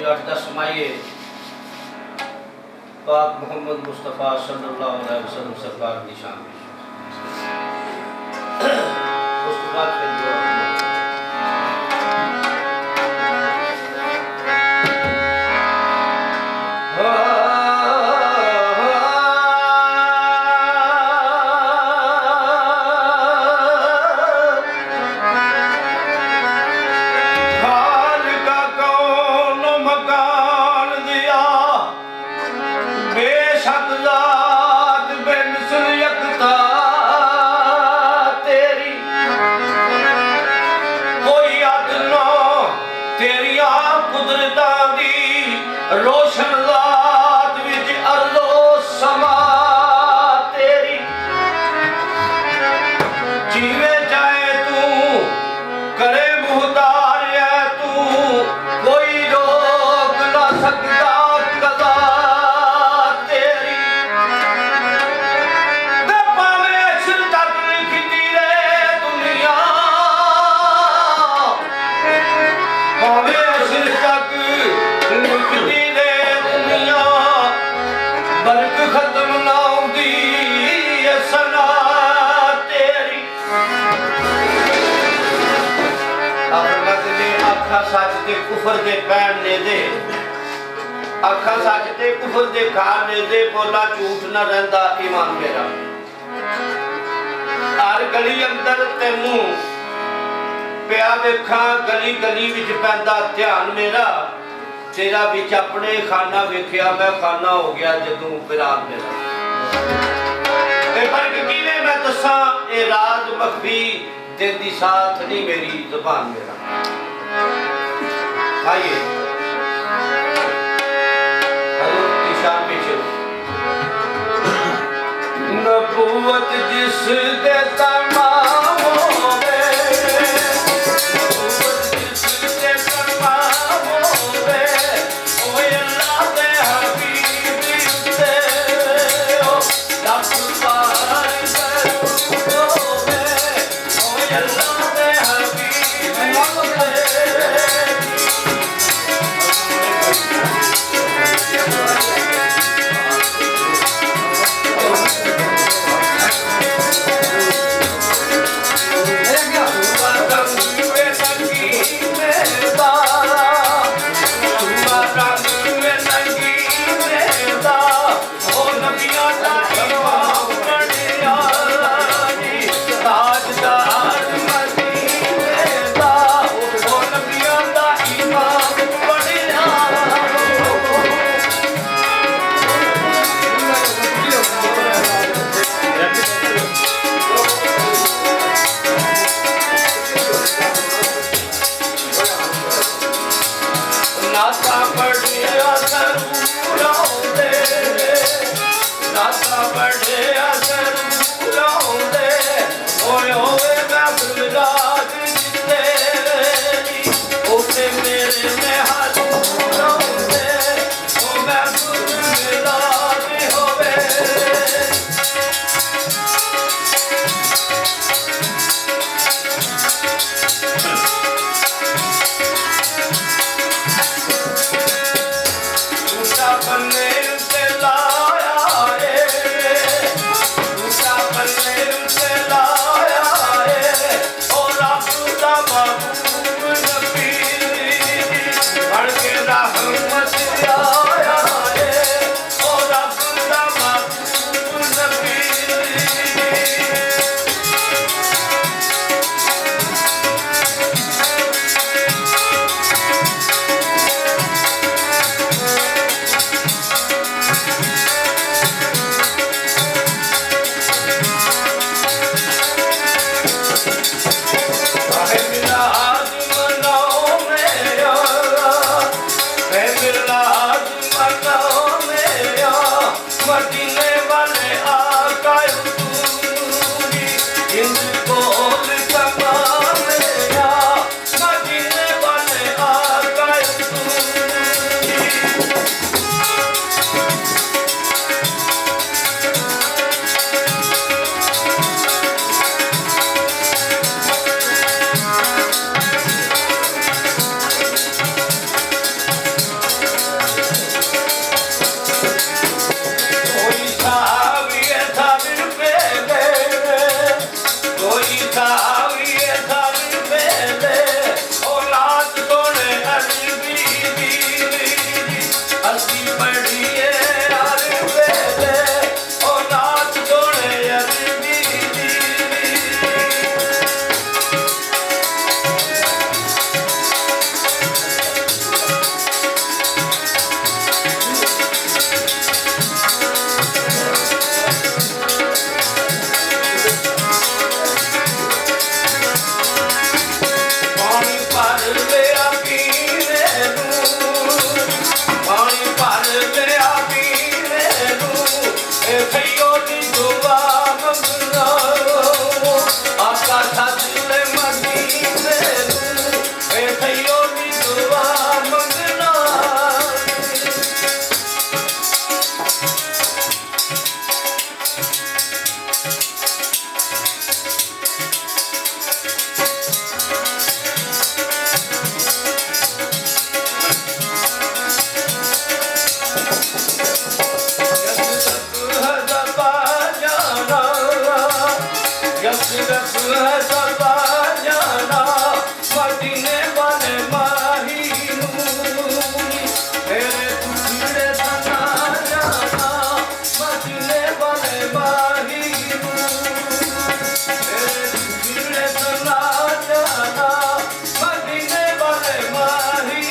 8-10 समाइए पाक मोहम्मद मुस्तफ़ा सल्लल्लाहु अलैहि वसल्लम सरकार की शान में। उसके बाद फिर दुआ रोशन रात विच अरलो समा तेरी जीवे जाए तू करे मुहतार है तू कोई रोक ना सकता कदा तेरी पावे असल तक लिखती रे दुनिया पावे असल तक लिखती बल्क खत्म ना होंदी सना तेरी। आखा सच ते कुफर दे पैने दे आखा सच ते कुफर दे खाने दे बोला झूठ ना रहंदा ईमान मेरा। हर गली अंदर तेनू पिया वेखा गली गली विच पैंदा ध्यान मेरा तेरा बिच अपने खाना वेखिया मैं खाना हो गया जदू विरान मेरा। फर्क किवें मैं दसा ए राज मखफी देंदी साथ नहीं मेरी जुबान मेरा। आइए हजूर की शान में नबूवत जिस दे तमाम होवे ਦਿਲ ਮਦੀਨੇ ਨੂੰ ਇਹ ਥਈਓ ਦੀ ਦੁਆ ਮੰਗਣਾ यशरफ है सबा जाना मदीने वाले माही नूरी मेरे टुकड़े सना जाना मदीने वाले माही नूरी मेरे टुकड़े सना जाना मदीने वाले माही